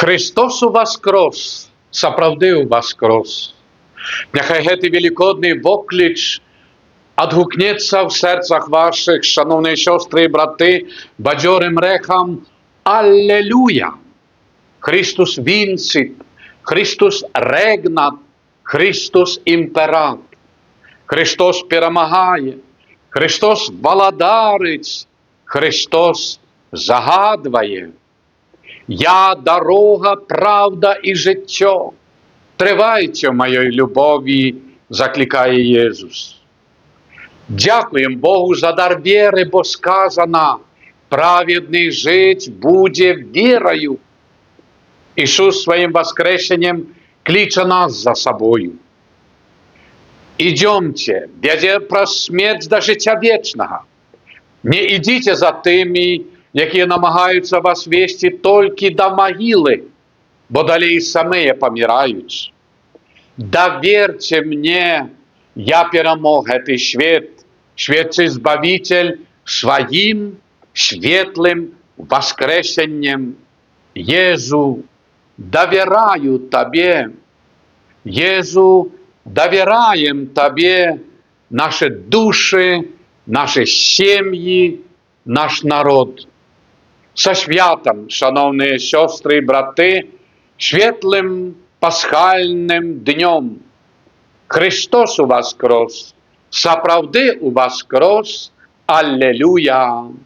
Христос у воскрес, сапраўды у воскрес. Няхай гэты велікодны вокліч адгукнецца ў сэрцах вашых, шановныя сёстры і браты, бадзёрым рэхам Аллелуя! Христус вінцит, Христус регнат, Христус імперат. Христос перамагае, Христос валадарыць, Христос загадвае. Я дарога, правда і жыццё. Трывайце ў маёй любові, заклікае Єзус. Дякуем Богу за дар веры, бо сказано, праведный жить будзе верою. Ісус своим воскресением клича нас за собою. Идемте, вядзе праз смерць да жыцця вечнага. Не ідзіце за тымі, якія намагаюцца вас весці толькі да магілы, бо далей самыя паміраюць. Доверьте мне, я перамог гэты свет, святый Збавитель, своим светлым воскресеннем. Езу, доверяю Тебе. Езу, доверяем Тебе наши души, наши семьи, наш народ. Со святом, шановные сестры и браты, светлым пасхальным днем. Христос у воскрес, сапраўды у воскрес, Аллилуйя!